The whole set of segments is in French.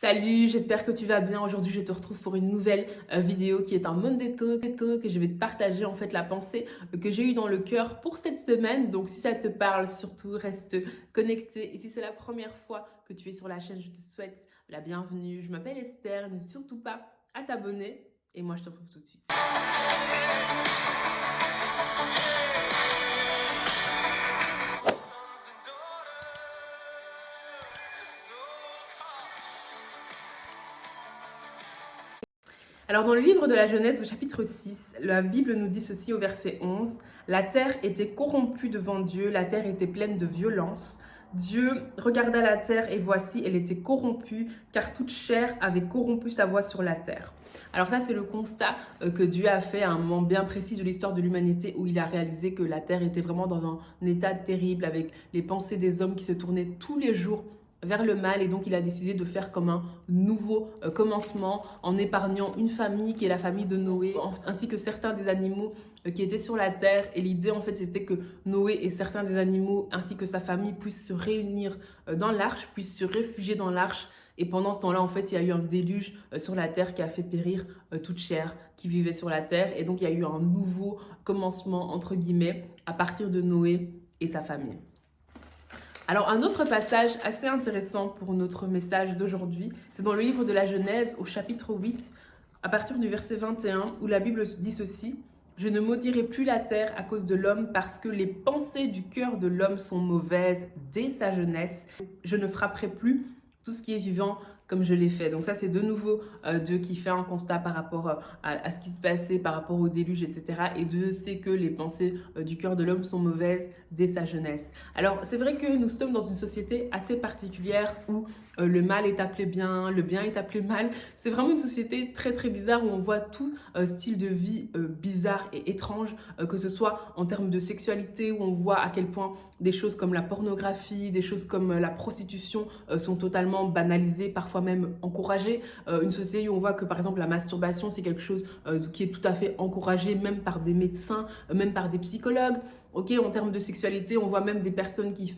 Salut, j'espère que tu vas bien. Aujourd'hui, je te retrouve pour une nouvelle vidéo qui est un Monday Talk et je vais te partager en fait la pensée que j'ai eue dans le cœur pour cette semaine. Donc, si ça te parle, surtout reste connecté. Et si c'est la première fois que tu es sur la chaîne, je te souhaite la bienvenue. Je m'appelle Esther, n'hésite surtout pas à t'abonner et moi, je te retrouve tout de suite. Alors dans le livre de la Genèse au chapitre 6, la Bible nous dit ceci au verset 11. La terre était corrompue devant Dieu, la terre était pleine de violence. Dieu regarda la terre et voici, elle était corrompue, car toute chair avait corrompu sa voie sur la terre. Alors ça, c'est le constat que Dieu a fait à un moment bien précis de l'histoire de l'humanité où il a réalisé que la terre était vraiment dans un état terrible avec les pensées des hommes qui se tournaient tous les jours vers le mal, et donc il a décidé de faire comme un nouveau commencement en épargnant une famille qui est la famille de Noé, ainsi que certains des animaux qui étaient sur la terre. Et l'idée en fait c'était que Noé et certains des animaux ainsi que sa famille puissent se réunir dans l'arche, puissent se réfugier dans l'arche. Et pendant ce temps-là, en fait, il y a eu un déluge sur la terre qui a fait périr toute chair qui vivait sur la terre. Et donc, il y a eu un nouveau commencement, entre guillemets, à partir de Noé et sa famille. Alors, un autre passage assez intéressant pour notre message d'aujourd'hui, c'est dans le livre de la Genèse au chapitre 8, à partir du verset 21, où la Bible dit ceci. « Je ne maudirai plus la terre à cause de l'homme parce que les pensées du cœur de l'homme sont mauvaises dès sa jeunesse. Je ne frapperai plus tout ce qui est vivant comme je l'ai fait. » Donc ça, c'est de nouveau Dieu qui fait un constat par rapport à ce qui se passait, par rapport au déluge, etc. Et Dieu sait que les pensées du cœur de l'homme sont mauvaises dès sa jeunesse. Alors, c'est vrai que nous sommes dans une société assez particulière où le mal est appelé bien, le bien est appelé mal. C'est vraiment une société très très bizarre où on voit tout style de vie bizarre et étrange, que ce soit en termes de sexualité, où on voit à quel point des choses comme la pornographie, des choses comme la prostitution sont totalement banalisées, parfois même encouragées. Une société où on voit que par exemple la masturbation, c'est quelque chose qui est tout à fait encouragé, même par des médecins, même par des psychologues. Ok, en termes de sexualité, on voit même des personnes qui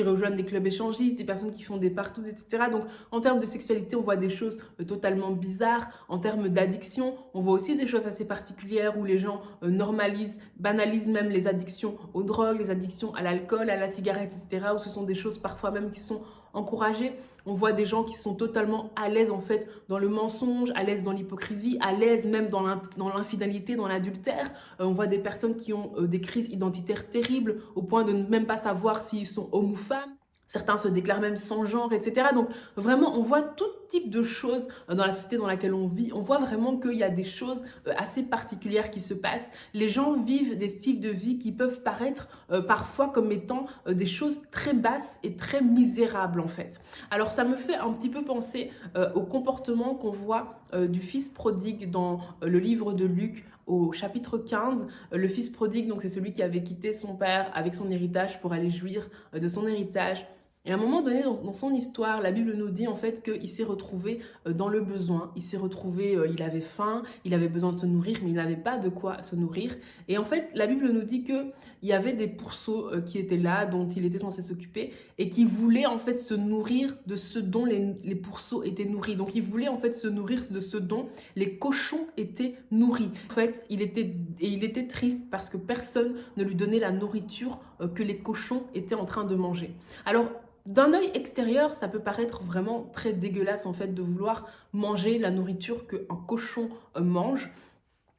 rejoignent des clubs échangistes, des personnes qui font des partous, etc. Donc, en termes de sexualité, on voit des choses totalement bizarres. En termes d'addiction, on voit aussi des choses assez particulières où les gens normalisent, banalisent même les addictions aux drogues, les addictions à l'alcool, à la cigarette, etc. Où ce sont des choses parfois même qui sont encouragées. On voit des gens qui sont totalement à l'aise en fait dans le mensonge, à l'aise dans l'hypocrisie, à l'aise même dans l'infidélité, dans l'adultère. On voit des personnes qui ont des crises identitaires terribles au point de ne même pas savoir s'ils sont hommes ou femmes. Certains se déclarent même sans genre, etc. Donc vraiment, on voit tout type de choses dans la société dans laquelle on vit. On voit vraiment qu'il y a des choses assez particulières qui se passent. Les gens vivent des styles de vie qui peuvent paraître parfois comme étant des choses très basses et très misérables en fait. Alors ça me fait un petit peu penser au comportement qu'on voit du fils prodigue dans le livre de Luc au chapitre 15. Le fils prodigue, donc c'est celui qui avait quitté son père avec son héritage pour aller jouir de son héritage. Et à un moment donné, dans son histoire, la Bible nous dit en fait qu'il s'est retrouvé dans le besoin. Il s'est retrouvé, il avait faim, il avait besoin de se nourrir, mais il n'avait pas de quoi se nourrir. Et en fait, la Bible nous dit qu'il y avait des pourceaux qui étaient là, dont il était censé s'occuper, et qui voulaient en fait se nourrir de ce dont les pourceaux étaient nourris. Donc, il voulait en fait se nourrir de ce dont les cochons étaient nourris. En fait, il était triste parce que personne ne lui donnait la nourriture que les cochons étaient en train de manger. Alors, d'un œil extérieur, ça peut paraître vraiment très dégueulasse en fait de vouloir manger la nourriture qu'un cochon mange.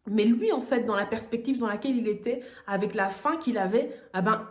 Mais lui, en fait, dans la perspective dans laquelle il était, avec la faim qu'il avait,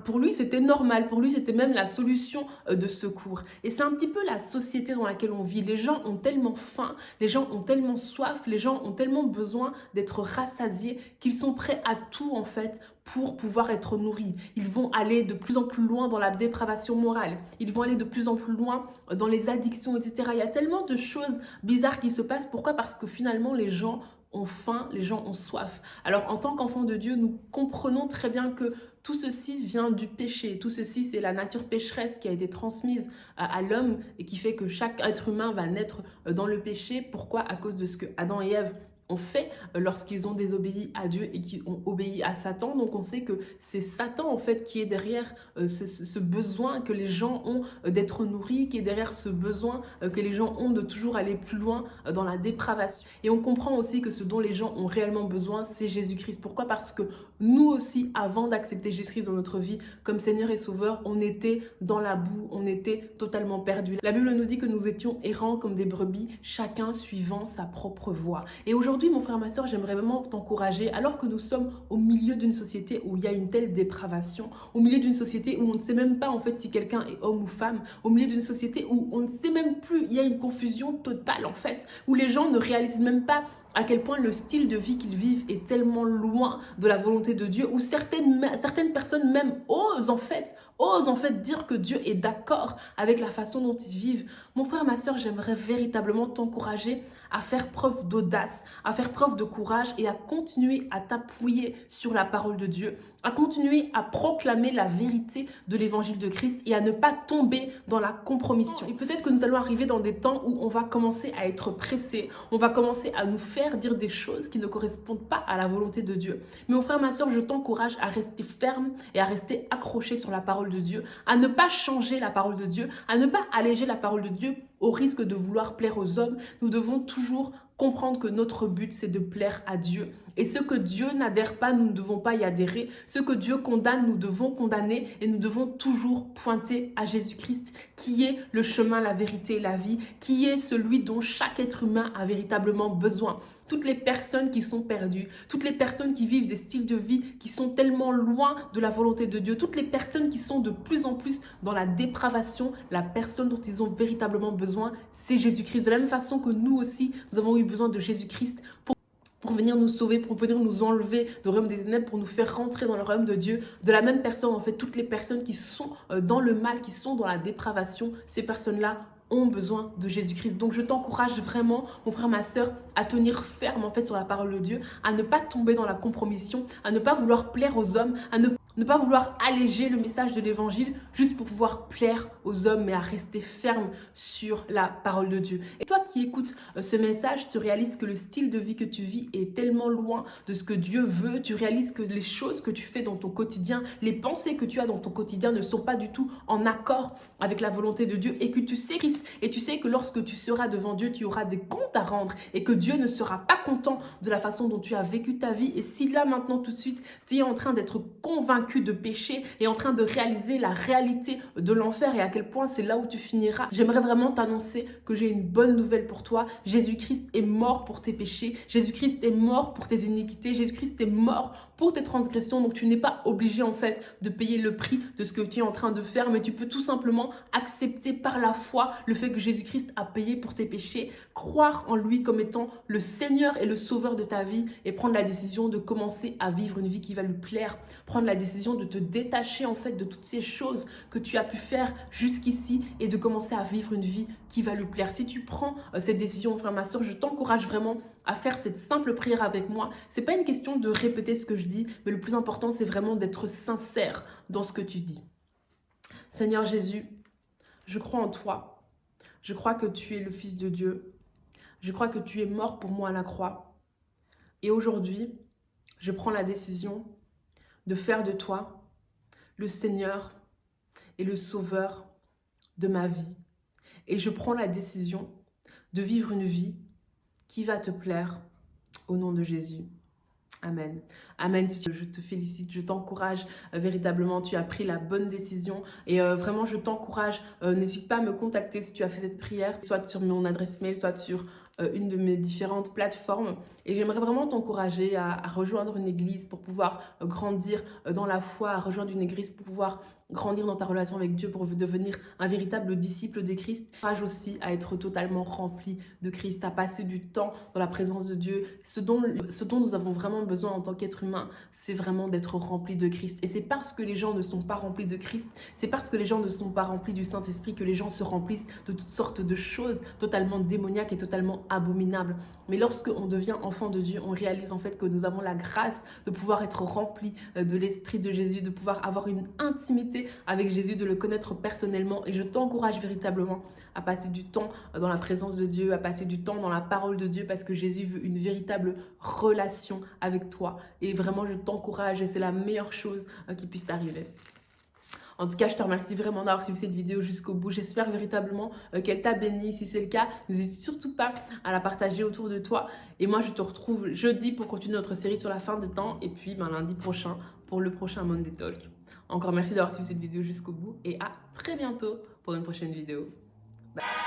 pour lui, c'était normal. Pour lui, c'était même la solution de secours. Et c'est un petit peu la société dans laquelle on vit. Les gens ont tellement faim, les gens ont tellement soif, les gens ont tellement besoin d'être rassasiés qu'ils sont prêts à tout, en fait, pour pouvoir être nourris. Ils vont aller de plus en plus loin dans la dépravation morale. Ils vont aller de plus en plus loin dans les addictions, etc. Il y a tellement de choses bizarres qui se passent. Pourquoi? Parce que finalement, les gens ont faim, les gens ont soif. Alors en tant qu'enfants de Dieu, nous comprenons très bien que tout ceci vient du péché. Tout ceci, c'est la nature pécheresse qui a été transmise à l'homme et qui fait que chaque être humain va naître dans le péché. Pourquoi? À cause de ce que Adam et Ève ont fait lorsqu'ils ont désobéi à Dieu et qui ont obéi à Satan. Donc on sait que c'est Satan en fait qui est derrière ce besoin que les gens ont d'être nourris, qui est derrière ce besoin que les gens ont de toujours aller plus loin dans la dépravation. Et on comprend aussi que ce dont les gens ont réellement besoin, c'est Jésus-Christ. Pourquoi? Parce que nous aussi, avant d'accepter Jésus-Christ dans notre vie comme Seigneur et Sauveur, on était dans la boue, on était totalement perdus. La Bible nous dit que nous étions errants comme des brebis, chacun suivant sa propre voie. Et aujourd'hui, mon frère, ma soeur, j'aimerais vraiment t'encourager, alors que nous sommes au milieu d'une société où il y a une telle dépravation, au milieu d'une société où on ne sait même pas en fait si quelqu'un est homme ou femme, au milieu d'une société où on ne sait même plus, il y a une confusion totale en fait, où les gens ne réalisent même pas à quel point le style de vie qu'ils vivent est tellement loin de la volonté de Dieu, où certaines personnes même osent en fait dire que Dieu est d'accord avec la façon dont ils vivent. Mon frère, ma soeur, j'aimerais véritablement t'encourager à faire preuve d'audace, à faire preuve de courage et à continuer à t'appuyer sur la parole de Dieu, à continuer à proclamer la vérité de l'évangile de Christ et à ne pas tomber dans la compromission. Et peut-être que nous allons arriver dans des temps où on va commencer à être pressé, on va commencer à nous faire dire des choses qui ne correspondent pas à la volonté de Dieu. Mais mon frère, ma soeur, je t'encourage à rester ferme et à rester accroché sur la parole de Dieu, à ne pas changer la parole de Dieu, à ne pas alléger la parole de Dieu au risque de vouloir plaire aux hommes. Nous devons toujours comprendre que notre but, c'est de plaire à Dieu. Et ce que Dieu n'adhère pas, nous ne devons pas y adhérer. Ce que Dieu condamne, nous devons condamner et nous devons toujours pointer à Jésus-Christ, qui est le chemin, la vérité et la vie, qui est celui dont chaque être humain a véritablement besoin. Toutes les personnes qui sont perdues, toutes les personnes qui vivent des styles de vie qui sont tellement loin de la volonté de Dieu, toutes les personnes qui sont de plus en plus dans la dépravation, la personne dont ils ont véritablement besoin, c'est Jésus-Christ. De la même façon que nous aussi, nous avons eu besoin de Jésus-Christ pour venir nous sauver, pour venir nous enlever du royaume des ténèbres, pour nous faire rentrer dans le royaume de Dieu. De la même personne, en fait, toutes les personnes qui sont dans le mal, qui sont dans la dépravation, ces personnes-là ont besoin de Jésus-Christ. Donc je t'encourage vraiment, mon frère, ma soeur, à tenir ferme en fait sur la parole de Dieu, à ne pas tomber dans la compromission, à ne pas vouloir plaire aux hommes, à ne pas vouloir alléger le message de l'évangile juste pour pouvoir plaire aux hommes, mais à rester ferme sur la parole de Dieu. Et toi qui écoutes ce message, tu réalises que le style de vie que tu vis est tellement loin de ce que Dieu veut. Tu réalises que les choses que tu fais dans ton quotidien, les pensées que tu as dans ton quotidien ne sont pas du tout en accord avec la volonté de Dieu et que tu sais Christ. Et tu sais que lorsque tu seras devant Dieu, tu auras des comptes à rendre et que Dieu ne sera pas content de la façon dont tu as vécu ta vie. Et si là, maintenant, tout de suite, tu es en train d'être convaincu de péché et en train de réaliser la réalité de l'enfer et à quel point c'est là où tu finiras, j'aimerais vraiment t'annoncer que j'ai une bonne nouvelle pour toi. Jésus-Christ est mort pour tes péchés. Jésus-Christ est mort pour tes iniquités. Jésus-Christ est mort pour tes transgressions. Donc tu n'es pas obligé en fait de payer le prix de ce que tu es en train de faire, mais tu peux tout simplement accepter par la foi le fait que Jésus-Christ a payé pour tes péchés, croire en lui comme étant le Seigneur et le Sauveur de ta vie et prendre la décision de commencer à vivre une vie qui va lui plaire, prendre la décision de te détacher en fait de toutes ces choses que tu as pu faire jusqu'ici et de commencer à vivre une vie qui va lui plaire. Si tu prends cette décision, frère, ma soeur, je t'encourage vraiment à faire cette simple prière avec moi. C'est pas une question de répéter ce que je dis, mais le plus important, c'est vraiment d'être sincère dans ce que tu dis. Seigneur Jésus, je crois en toi. Je crois que tu es le Fils de Dieu. Je crois que tu es mort pour moi à la croix. Et aujourd'hui, je prends la décision de faire de toi le Seigneur et le Sauveur de ma vie. Et je prends la décision de vivre une vie qui va te plaire au nom de Jésus. Amen. Amen. Je te félicite, je t'encourage véritablement. Tu as pris la bonne décision et vraiment je t'encourage. N'hésite pas à me contacter si tu as fait cette prière, soit sur mon adresse mail, soit sur une de mes différentes plateformes. Et j'aimerais vraiment t'encourager à rejoindre une église pour pouvoir grandir dans la foi, à rejoindre une église pour pouvoir grandir dans ta relation avec Dieu, pour devenir un véritable disciple de Christ. Courage aussi à être totalement rempli de Christ, à passer du temps dans la présence de Dieu. Ce dont nous avons vraiment besoin en tant qu'être humain, c'est vraiment d'être rempli de Christ. Et c'est parce que les gens ne sont pas remplis de Christ, c'est parce que les gens ne sont pas remplis du Saint-Esprit que les gens se remplissent de toutes sortes de choses totalement démoniaques et totalement totalement abominable. Mais lorsque on devient enfant de Dieu, on réalise en fait que nous avons la grâce de pouvoir être remplis de l'Esprit de Jésus, de pouvoir avoir une intimité avec Jésus, de le connaître personnellement. Et je t'encourage véritablement à passer du temps dans la présence de Dieu, à passer du temps dans la parole de Dieu, parce que Jésus veut une véritable relation avec toi. Et vraiment, je t'encourage et c'est la meilleure chose qui puisse t'arriver. En tout cas, je te remercie vraiment d'avoir suivi cette vidéo jusqu'au bout. J'espère véritablement qu'elle t'a béni. Si c'est le cas, n'hésite surtout pas à la partager autour de toi. Et moi, je te retrouve jeudi pour continuer notre série sur la fin des temps. Et puis, lundi prochain pour le prochain Monday Talk. Encore merci d'avoir suivi cette vidéo jusqu'au bout. Et à très bientôt pour une prochaine vidéo. Bye.